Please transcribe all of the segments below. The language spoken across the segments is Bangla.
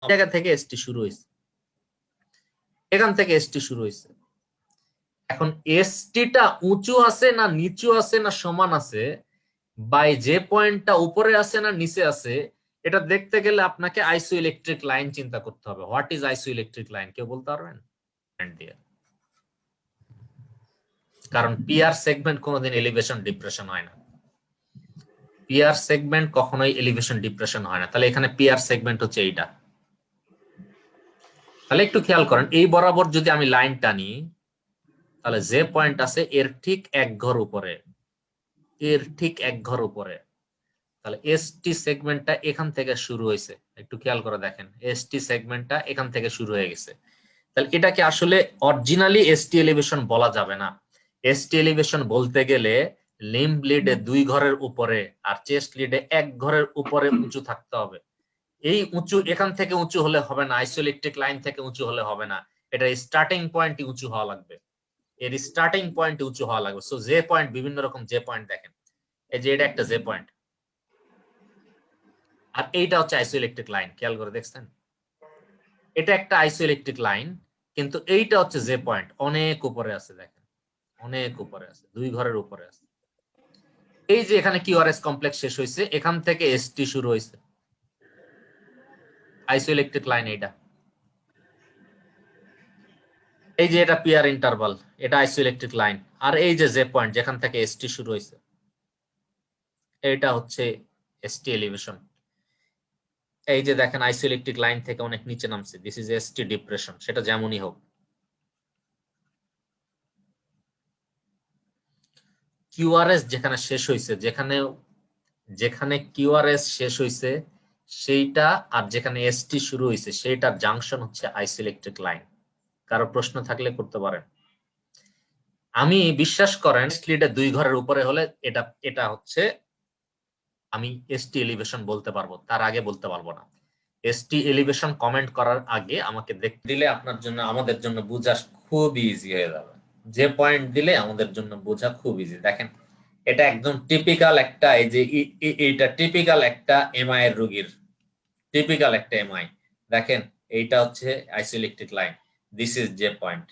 জায়গা থেকে এসটি শুরু হয়েছে, এখান থেকে এসটি শুরু হয়েছে। এখন এসটিটা উঁচু আছে না নিচু আছে না সমান আছে, বাই যে পয়েন্টটা উপরে আছে না নিচে আছে, এটা দেখতে গেলে আপনাকে আইসো ইলেকট্রিক লাইন চিন্তা করতে হবে। হোয়াট ইজ আইসো ইলেকট্রিক লাইন, কেউ বলতে পারবেন? কারণ পিআর সেগমেন্ট কোনোদিন এলিভেশন ডিপ্রেশন হয় না, পিআর সেগমেন্ট কখনোই এলিভেশন ডিপ্রেশন হয় না। তাহলে এখানে পিআর সেগমেন্ট হচ্ছে এইটা। তাহলে একটু খেয়াল করেন, এই বরাবর যদি আমি লাইন টানি, তাহলে যে পয়েন্ট আছে এর ঠিক এক ঘর উপরে, এর ঠিক এক ঘর উপরে, তাহলে এসটি সেগমেন্টটা এখান থেকে শুরু হয়েছে। একটু খেয়াল করে দেখেন, এসটি সেগমেন্টটা এখান থেকে শুরু হয়ে গেছে। তাহলে এটাকে আসলে অরিজিনালি এসটি এলিভেশন বলা যাবে না। এসটি এলিভেশন বলতে গেলে লিম্ব লিডে 2 ঘরের উপরে আর চেস্ট লিডে 1 ঘরের উপরে উঁচু থাকতে হবে। এই উঁচু এখান থেকে উঁচু হলে হবে না, আইসোইলেকট্রিক লাইন থেকে উঁচু হলে হবে না, এটা স্টার্টিং পয়েন্টই উঁচু হওয়া লাগবে, এর স্টার্টিং পয়েন্ট উঁচু হওয়া লাগবে। সো যে পয়েন্ট, বিভিন্ন রকম যে পয়েন্ট দেখেন, এই যে এটা একটা যে পয়েন্ট, আর এইটা হচ্ছে আইসোইলেকট্রিক লাইন। খেয়াল করে দেখছেন, এটা একটা আইসোইলেকট্রিক লাইন, কিন্তু এইটা হচ্ছে যে পয়েন্ট, অনেক উপরে আছে, দেখেন অনেক উপরে আছে, 2 ঘরের উপরে আছে। এই যে এখানে কিউআরএস কমপ্লেক্স শেষ হয়েছে, এখান থেকে এসটি শুরু হয়েছে, আইসোইলেকট্রিক লাইন এইটা। এই যে এটা পিআর ইন্টারভাল, এটা আইসোইলেকট্রিক লাইন। আর এই যে পয়েন্ট যেখান থেকে এসটি শুরু হয়েছে, এটা হচ্ছে এসটি এলিভেশন। এই যে দেখেন আইসোইলেকট্রিক লাইন থেকে অনেক নিচে নামছে, দিস ইজ এসটি ডিপ্রেশন, সেটা যেমনই হোক। কিউআরএস যেখানে শেষ হয়েছে, যেখানে কিউআরএস শেষ হয়েছে সেইটা, আর যেখানে এসটি শুরু হয়েছে সেইটার জাংশন হচ্ছে আইসোইলেকট্রিক লাইন। কারো প্রশ্ন থাকলে করতে পারেন। আমি বিশ্বাস করেন স্লিডে 2 ঘরের উপরে হলে এটা এটা হচ্ছে আমি এসটি এলিভেশন বলতে পারবো, তার আগে বলতে পারবো না। এসটি এলিভেশন কমেন্ট করার আগে আমাকে দেখতে দিলে আপনার জন্য, আমাদের জন্য বোঝা খুব ইজি হয়ে যাবে। যে পয়েন্ট দিলে আমাদের জন্য বোঝা খুব ইজি। দেখেন এটা একদম টিপিক্যাল একটা, এই যে এইটা টিপিক্যাল একটা এমআই এর রোগীর, টিপিক্যাল একটা এমআই। দেখেন এইটা হচ্ছে আইসোইলেকট্রিক লাইন, দিস ইজ যে পয়েন্ট।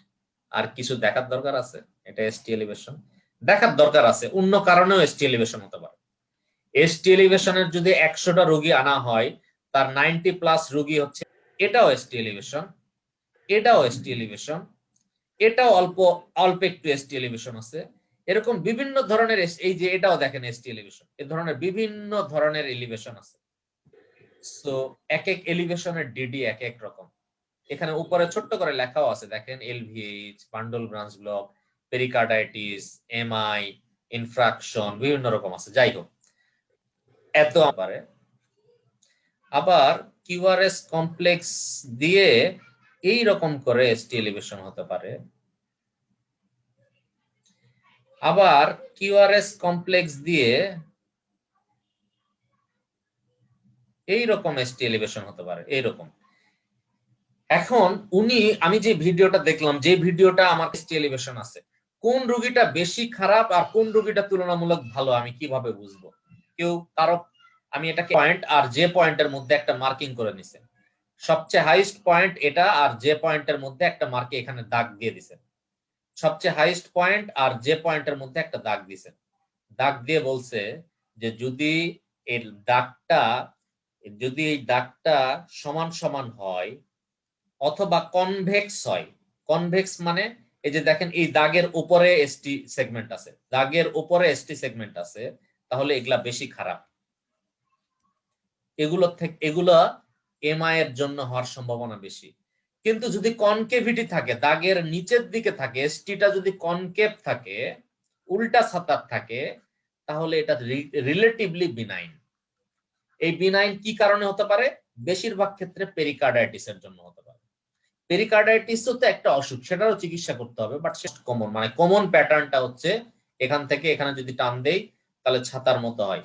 আর কিছু দেখার দরকার আছে? এটা এসটি এলিভেশন দেখার দরকার আছে, অন্য কারণেও এসটি এলিভেশন হতে পারে। এসটি এলিভেশনের যদি 100টা রোগী আনা হয়, তার 90+ রোগী হচ্ছে, এটাও এসটি এলিভেশন, এটাও এসটি এলিভেশন, এটাও অল্প অল্প একটু এসটি এলিভেশন আছে। এরকম বিভিন্ন ধরনের, এই যে এটাও দেখেন এসটি এলিভেশন, এই ধরনের বিভিন্ন ধরনের এলিভেশন আছে। সো এক এক এলিভেশনের ডিডি এক এক রকম। এখানে উপরে ছোট্ট করে লেখাও আছে, দেখেন LVH, bundle branch block, pericarditis, MI, infarction, বিভিন্ন রকম আছে। যাই হোক, এত পারে। আবার কিউআরএস কমপ্লেক্স দিয়ে এই রকম করে এসটি এলিভেশন হতে পারে। আবার কিউআরএস কমপ্লেক্স দিয়ে এই রকম এসটি এলিভেশন হতে পারে, এইরকম। এখন আমি যে ভিডিওটা দেখলাম, যে ভিডিওটা আমার এসটি এলিভেশন আছে, কোন রোগীটা বেশি খারাপ আর কোন রোগীটা তুলনামূলক ভালো আমি কিভাবে বুঝবো? কেউ কারো, আমি এটাকে পয়েন্ট আর যে পয়েন্টের মধ্যে একটা মার্কিং করে নিছে, সবচেয়ে হাইস্ট পয়েন্ট এটা, আর যে পয়েন্টের মধ্যে একটা মার্কে এখানে দাগ দিয়ে দিছে। সবচেয়ে হাইস্ট পয়েন্ট আর যে পয়েন্টের মধ্যে একটা দাগ দিছে, দাগ দিয়ে বলছে যে যদি এই দাগটা সমান সমান হয় অথবা কনভেক্স হয়। কনভেক্স মানে এই যে দেখেন এই দাগের উপরে এসটি সেগমেন্ট আছে, দাগের উপরে এসটি সেগমেন্ট আছে, তাহলে এগুলা বেশি খারাপ। এগুলো এমআই এর জন্য হওয়ার সম্ভাবনা বেশি। কিন্তু যদি কনকেভিটি থাকে, দাগের নিচের দিকে থাকে, এসটিটা যদি কনকেভ থাকে, উল্টা ছাতার থাকে, তাহলে এটা রিলেটিভলি বিনাইন। এই বিনাইন কি কারণে হতে পারে? বেশিরভাগ ক্ষেত্রে পেরিকার্ডাইটিসের জন্য হতে পারে। পেরিকার্ডাইটিসও তো একটা অসুখ, সেটারও চিকিৎসা করতে হবে, বাট সেটা কমন, মানে কমন প্যাটার্নটা হচ্ছে এখান থেকে এখানে যদি টান দেই তাহলে ছাতার মতো হয়,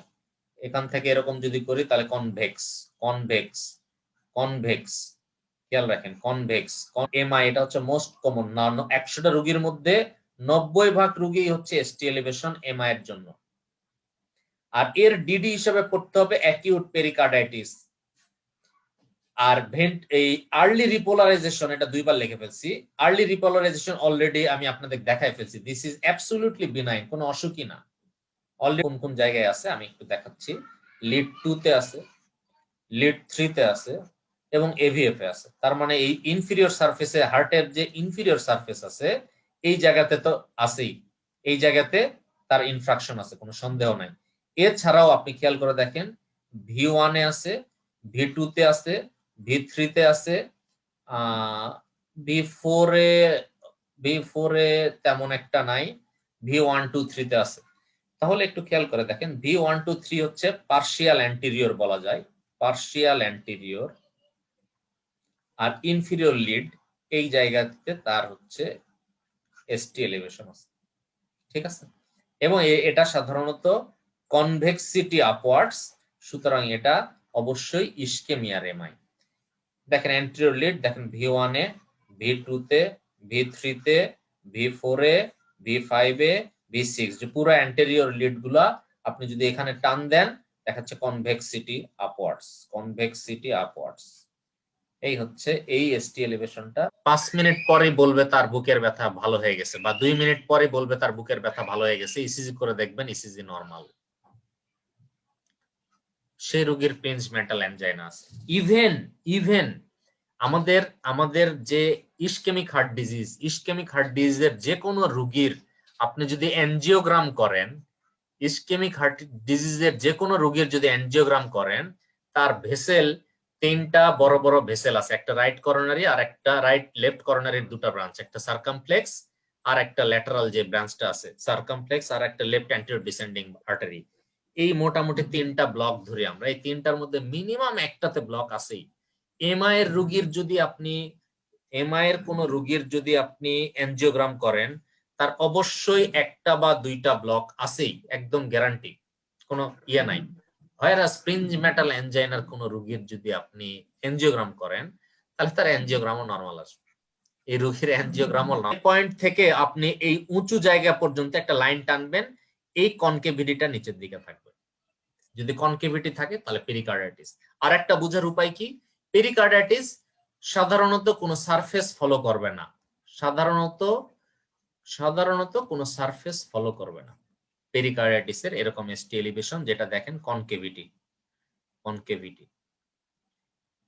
এখান থেকে এরকম যদি করি তাহলে কনভেক্স, কনভেক্স, কনভেক্স। খেয়াল রাখেন কনভেক্স এমআই, এটা হচ্ছে মোস্ট কমন। না 100টা রোগীর মধ্যে 90 ভাগ রোগী হচ্ছে এসটি এলিভেশন এমআই এর জন্য। আর এর ডিডি হিসেবে পড়তে হবে অ্যাকিউট পেরিকার্ডাইটিস। আর ভেন্ট এই আর্লি রিপোলারাইজেশন এটা দুইবার লিখে ফেলছি। আর্লি রিপোলারাইজেশন অলরেডি আমি আপনাদের দেখাই ফেলছি। দিস ইজ অ্যাবসলিউটলি বিনাইন, কোনো অসুখই না। অলরেডি কোন কোন জায়গায় আছে আমি একটু দেখাচ্ছি। লিড 2 তে আছে, লিড 3 তে আছে এবং এভিএফ এ আছে। তার মানে এই ইনফিরিয়র সারফেসে হার্টের যে ইনফিরিয়র সারফেস আছে এই জায়গাতে তো আছেই, এই জায়গাতে তার ইনফ্রাকশন আছে, কোনো সন্দেহ নাই। এছাড়াও আপনি খেয়াল করে দেখেন V1 এ আছে, V2 তে আছে, V3 তে আছে, V4 এ তেমন একটা নাই, V1 2 3 তে আছে। তাহলে একটু খেয়াল করে দেখেন V1 2 3 হচ্ছে পার্শিয়াল অ্যান্টেরিয়র বলা যায়, পার্শিয়াল অ্যান্টেরিয়র। আর ইনফিরিয়র লিড এই জায়গাতে তার হচ্ছে এসটি এলিভেশন আছে, ঠিক আছে। এবং এটা সাধারণত কনভেক্সিটি আপওয়ার্ডস, সুতরাং এটা অবশ্যই ইসকেমিয়ার এমআই। দেখেন অ্যান্টেরিয়র লিড দেখেন V1 এ, V2 তে, V3 তে, V4 এ, V5 এ, V6, যে পুরো অ্যান্টেরিয়র লিড গুলা আপনি যদি এখানে টান দেন দেখাচ্ছে কনভেক্সিটি আপওয়ার্ডস, কনভেক্সিটি আপওয়ার্ডস। এই হচ্ছে এই এসটি এলিভেশনটা। 5 মিনিট পরেই বলবে তার বুকের ব্যথা ভালো হয়ে গেছে, বা 2 মিনিট পরে বলবে তার বুকের ব্যথা ভালো হয়ে গেছে। ইসিজি করে দেখবেন ইসিজি নরমাল, সেই রোগীর প্রিন্স মেটাল অ্যানজাইনা আছে। ইভেন আমাদের যে ischemic heart disease, ischemic heart ডিজিজের যে কোনো রোগীর আপনি যদি এনজিওগ্রাম করেন, ইসকেমিক হার্ট ডিজিজের যে কোনো রোগীর যদি এনজিওগ্রাম করেন, তার ভেসেল 3টা বড় বড় ভেসেল আছে, একটা রাইট করোনারি আর একটা রাইট লেফট করোনারির দুটো ব্রাঞ্চ, একটা সার্কামপ্লেক্স আর একটা ল্যাটারাল যে ব্রাঞ্চটা আছে সার্কামপ্লেক্স, আর একটা লেফট অ্যান্টেরিয়র ডিসেন্ডিং আর্টারি। এই মোটামুটি 3টা ব্লক ধরে আমরা, এই 3টার মধ্যে মিনিমাম একটাতে ব্লক আছেই। এমআই এর রোগীর যদি আপনি এনজিওগ্রাম করেন, তার অবশ্যই একটা বা 2টা ব্লক আছেই, একদম গ্যারান্টি, কোনো ইয়ে নাই। ভাইরাস প্রিন্স মেটাল এনজাইনার কোন রোগীর যদি আপনি এনজিওগ্রাম করেন, তাহলে তার এনজিওগ্রামও নরমাল আসবে। এই রোগীর এনজিওগ্রামও পয়েন্ট থেকে আপনি এই উঁচু জায়গা পর্যন্ত একটা লাইন টানবেন, এই কনকেভিটিটা নিচের দিকে থাকবে। যদি কনকেভিটি থাকে তাহলে পেরিকার্ডাইটিস। আর একটা বোঝার উপায় কি, পেরিকার্ডাইটিস সাধারণত কোনো সারফেস ফলো করবে না, সাধারণত কোনো সারফেস ফলো করবে না। পেরিকার্ডাইটিসের এরকম এসটি এলিভেশন যেটা দেখেন কনকেভিটি,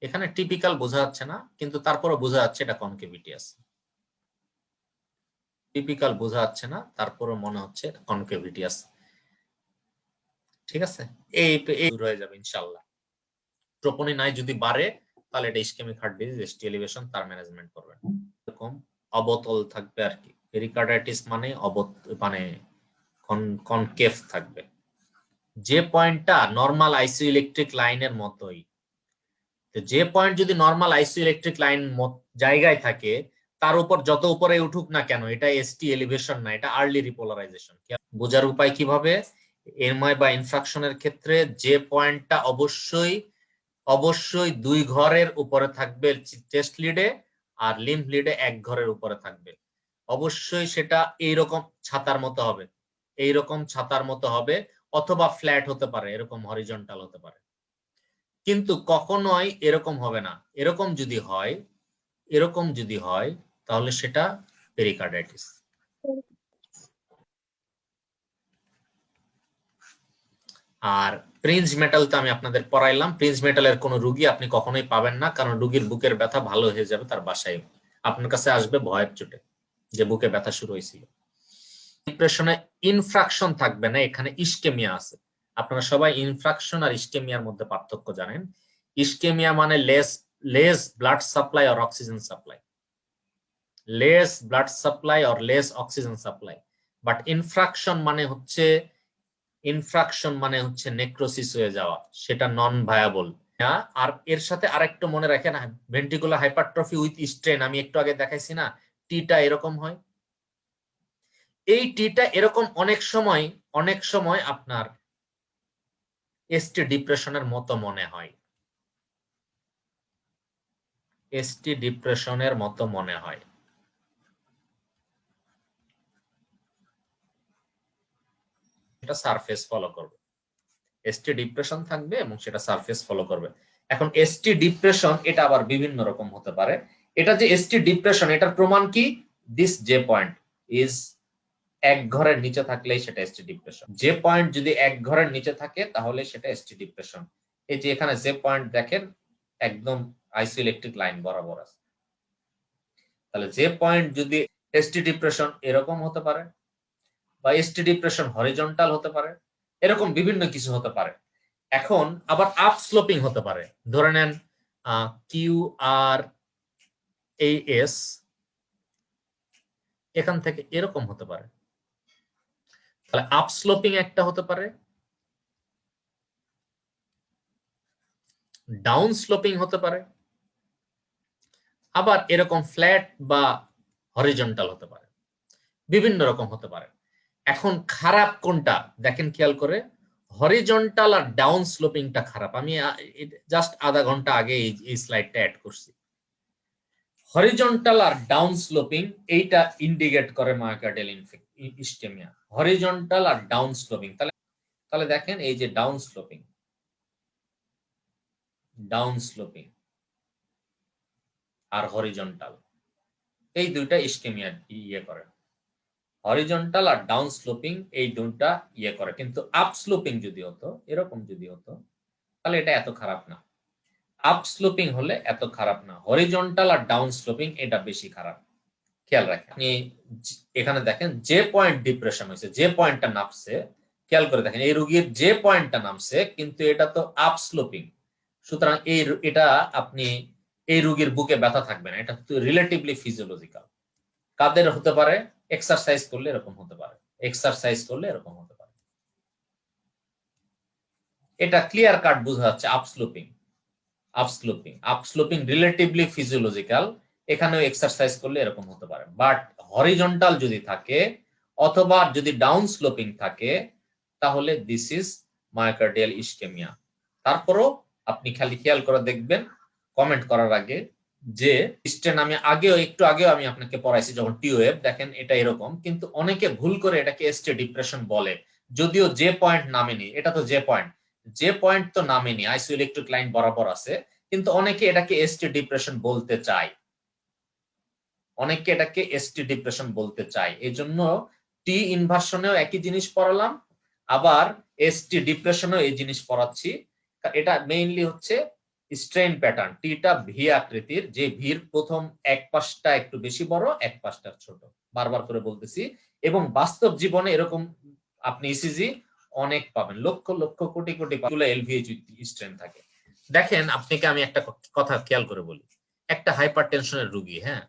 এখানে টিপিক্যাল বোঝা যাচ্ছে না, কিন্তু তারপরও বোঝা যাচ্ছে এটা কনকেভিটি আছে। টিপিক্যাল বোঝা যাচ্ছে না, তারপরও মনে হচ্ছে কনকেভিটি আছে, ঠিক আছে। এই দূর হয়ে যাবে ইনশাআল্লাহ। ট্রোপোনিন যদি বাড়ে তাহলে এটা ischemic heart disease, ST elevation, তার ম্যানেজমেন্ট করবেন। এরকম অবতল থাকবে আর কি, পেরিকার্ডাইটিস মানে মানে কনকেভ থাকবে, যে পয়েন্টটা নরমাল আইসিইউ ইলেকট্রিক লাইনের মতোই। যে পয়েন্ট যদি নরমাল আইসিইউ ইলেকট্রিক লাইন জায়গায় থাকে, তার উপর যত উপরে উঠুক না কেন, এটা এসটি এলিভেশন না, এটা আর্লি রিপোলারাইজেশন। বোঝার উপায় কিভাবে, এমআই বা ইনফ্রাকশনের ক্ষেত্রে যে পয়েন্টটা অবশ্যই 2 ঘরের উপরে থাকবে চেস্ট লিডে, আর লিম্ফ লিডে 1 ঘরের উপরে থাকবে। অবশ্যই সেটা এইরকম ছাতার মতো হবে, এইরকম ছাতার মতো হবে, অথবা ফ্ল্যাট হতে পারে, এরকম হরিজন্টাল হতে পারে, কিন্তু কখনোই এরকম হবে না। এরকম যদি হয় তাহলে সেটা পেরিকার্ডাইটিস। আর প্রিন্স মেটাল তো আমি আপনাদের পড়াইলাম। প্রিন্স মেটালের কোনো রোগী আপনি কখনোই পাবেন না, কারণ রোগীর বুকের ব্যথা ভালো হয়ে যাবে তার বাসায়, আপনার কাছে আসবে ভয়ের চোটে যে বুকে ব্যথা শুরু হয়েছিল। ডিপ্রেশনে ইনফ্রাকশন থাকবে না, এখানে ইসকেমিয়া আছে। আপনারা সবাই ইনফ্রাকশন আর ইসকেমিয়ার মধ্যে পার্থক্য জানেন। ইসকেমিয়া মানে less blood supply or oxygen supply, less blood supply or less oxygen supply. But infraction মানে হচ্ছে নেক্রোসিস হয়ে যাওয়া, সেটা নন ভায়াবল। আর এর সাথে আরেকটু মনে রাখেন, ভেন্ট্রিকুলার হাইপারট্রফি উইথ স্ট্রেন, আমি একটু আগে দেখাইছি না, টিটা এরকম হয়। এই টিটা এরকম অনেক সময় আপনার এসটি ডিপ্রেশনের মতো মনে হয়, এসটি ডিপ্রেশনের মতো মনে হয়। এটা সারফেস ফলো করবে, এসটি ডিপ্রেশন থাকবে এবং সেটা সারফেস ফলো করবে। এখন এসটি ডিপ্রেশন এটা আবার বিভিন্ন রকম হতে পারে। এটা যে এসটি ডিপ্রেশন এটার প্রমাণ কি, দিস জে পয়েন্ট ইজ এক ঘরের নিচে থাকলেই সেটা এসটি ডিপ্রেশন। যে পয়েন্ট যদি এক ঘরের নিচে থাকে তাহলে সেটা এসটি ডিপ্রেশন। এই যে এখানে যে পয়েন্ট দেখেন একদম আইসোইলেকট্রিক লাইন বরাবর আছে, তাহলে যে পয়েন্ট যদি এসটি ডিপ্রেশন এরকম হতে পারে বা এসটি ডিপ্রেশন হরিজন্টাল হতে পারে, এরকম বিভিন্ন কিছু হতে পারে। এখন আবার আপ স্লোপিং হতে পারে, ধরে নেন কিউ আর এস এখান থেকে এরকম হতে পারে, তাহলে আপ স্লোপিং একটা হতে পারে, ডাউন স্লোপিং হতে পারে, আবার এরকম ফ্ল্যাট বা হরিজন্টাল হতে পারে, বিভিন্ন রকম হতে পারে। এখন খারাপ কোনটা দেখেন খেয়াল করে, হরিজন্টাল আর ডাউন স্লোপিংটা খারাপ। আমি জাস্ট আধা ঘন্টা আগে এই স্লাইডটা অ্যাড করছি। হরিজন্টাল আর ডাউন স্লোপিং এইটা ইন্ডিকেট করে মায়োকার্ডিয়াল ইসকেমিয়া, হরিজন্টাল আর ডাউন স্লোপিং। তাহলে দেখেন এই যে ডাউন স্লোপিং আর হরিজন্টাল, এই দুইটা ইসকেমিয়া ইয়ে করে। হরিজন্টাল আর ডাউন স্লোপিং এই দুইটা ইয়ে করে, কিন্তু আপ স্লোপিং যদি হতো, এরকম যদি হতো, তাহলে এটা এত খারাপ না। আপ স্লোপিং হলে এত খারাপ না, হরিজন্টাল আর ডাউন স্লোপিং এটা বেশি খারাপ। খেয়াল রাখেন, আপনি এখানে দেখেন যে পয়েন্ট ডিপ্রেশন হয়েছে, যে পয়েন্টটা নামছে, খেয়াল করে দেখেন এই রোগীর যে পয়েন্টটা নামছে, কিন্তু এটা তো আপ স্লোপিং। সুতরাং এটা আপনি এই রোগীর বুকে ব্যথা থাকবে না, এটা রিলেটিভলি ফিজিওলজিক্যাল। কাদের হতে পারে, এক্সারসাইজ করলে এরকম হতে পারে, এক্সারসাইজ করলে এরকম হতে পারে। এটা ক্লিয়ার কাট বোঝা যাচ্ছে আপস্লোপিং রিলেটিভলি ফিজিওলজিক্যাল, এখানেও এক্সারসাইজ করলে এরকম হতে পারে। বাট হরিজন্টাল যদি থাকে অথবা যদি ডাউন স্লোপিং থাকে তাহলে দিস ইজ মায়োকার্ডিয়াল ইসকেমিয়া। তারপরও আপনি খালি খেয়াল করে দেখবেন কমেন্ট করার আগে যে স্ট্রেন আমি একটু আগেও আমি আপনাকে পড়াইছি যখন টিওএফ, দেখেন এটা এরকম, কিন্তু অনেকে ভুল করে এটাকে এসটি ডিপ্রেশন বলে, যদিও যে পয়েন্ট নামেনি। এটা তো যে পয়েন্ট তো নামেনি, আইসোইলেকট্রিক লাইন বরাবর আছে, কিন্তু অনেকে এটাকে এসটি ডিপ্রেশন বলতে চায়, এই জন্য টি ইনভার্সনেও একই জিনিস পড়ালাম, আবার এসটি ডিপ্রেশনেও এই জিনিস পড়াচ্ছি। এটা মেইনলি হচ্ছে স্ট্রেন প্যাটার্ন, টিটা ভি আকৃতির, যে ভির প্রথম এক পাশটা একটু বেশি বড়, এক পাশটা ছোট, বারবার করে বলতেছি। এবং বাস্তব জীবনে এরকম আপনি ইসিজি অনেক পাবেন, লক্ষ লক্ষ কোটি কোটি এলভিএইচ স্ট্রেন থাকে। দেখেন আপনাকে আমি একটা কথা খেয়াল করে বলি, একটা হাইপারটেনশনের রোগী, হ্যাঁ,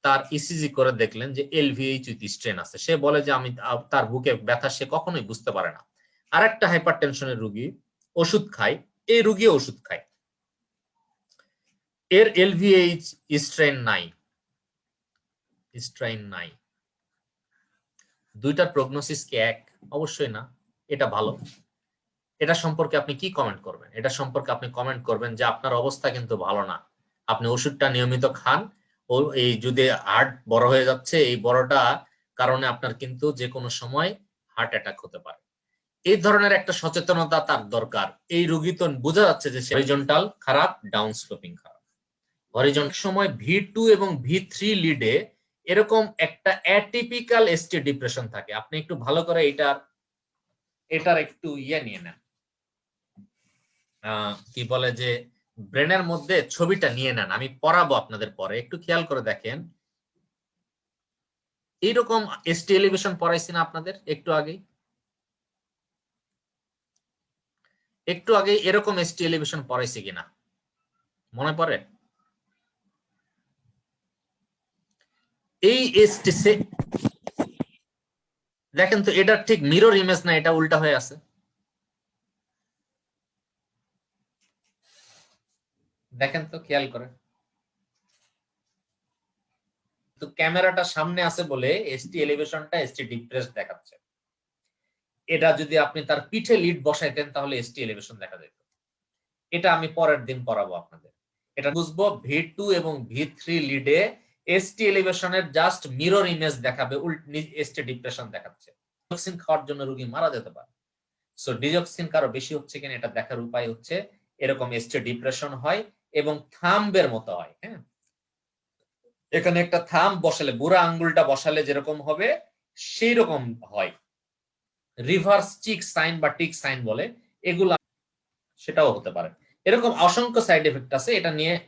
তার ইসিজি করে দেখলেন যে এলভিএইচ উইথ স্ট্রেন আছে, সে বলে যে আমি তার বুকে ব্যথা, সে কখনোই বুঝতে পারে না। আর একটা হাইপারটেনশনের রোগী ওষুধ খায়, এই রোগী ওষুধ খায়, এর এলভিএইচ স্ট্রেন নাই, দুইটার প্রগনোসিস কি এক? অবশ্যই না। এটা ভালো, এটা সম্পর্কে আপনি কি কমেন্ট করবেন? এটা সম্পর্কে আপনি কমেন্ট করবেন যে আপনার অবস্থা কিন্তু ভালো না, আপনি ওষুধটা নিয়মিত খান, ও এই যদি হার্ট বড় হয়ে যাচ্ছে, এই বড়টা কারণে আপনার কিন্তু যে কোনো সময় হার্ট অ্যাটাক হতে পারে। এই ধরনের একটা সচেতনতা তার দরকার। এই রোগী তো বোঝা যাচ্ছে যে হরিজন্টাল খারাপ, ডাউন স্লোপিং খারাপ। হরিজন্টাল সময় V2 এবং V3 লিডে এরকম একটা অ্যাটিপিক্যাল এসটি ডিপ্রেশন থাকে। আপনি একটু ভালো করে এটার একটু ইয়ে নিয়ে নেন, কি বলে যে ব্রেনের মধ্যে ছবিটা নিয়ে নেন, আমি পড়াবো আপনাদের পরে, একটু খেয়াল করে দেখেন। এইরকম এসটি এলিভেশন পড়াইছি না আপনাদের একটু আগে এরকম এসটি এলিভেশন পড়াইছি কিনা মনে পড়ে? এই এসটি দেখেন তো, এটা ঠিক মিরর ইমেজ না, এটা উল্টা হয়ে আছে, দেখেন তো খেয়াল করে। তো ক্যামেরাটা সামনে আছে বলে এসটি এলিভেশনটা এসটি ডিপ্রেসড দেখাচ্ছে। এটা যদি আপনি তার পিঠে লিড বসাইতেন তাহলে এসটি এলিভেশন দেখা যেত। এটা আমি পরের দিন পড়াবো আপনাদের। এটা বুঝবো V2 এবং V3 লিডে এসটি এলিভেশনের জাস্ট মিরর ইমেজ দেখাবে, এসটি ডিপ্রেশন দেখাচ্ছে। ডিজক্সিন খাওয়ার জন্য রোগী মারা যেতে পারে। সো ডিজক্সিন কারো বেশি হচ্ছে কিনা এটা দেখার উপায় হচ্ছে এরকম এসটি ডিপ্রেশন হয় এবং থাম্বের মতো হয়। হ্যাঁ, এখানে একটা থাম্ব বসালে, বুড়া আঙ্গুলটা বসালে যেরকম হবে সেই রকম হয়। রিভার্স চিক সাইন বা টিক সাইন বলে, এগুলা সেটাও হতে পারে। এরকম অসংখ্য সাইড এফেক্ট আছে, এটা নিয়ে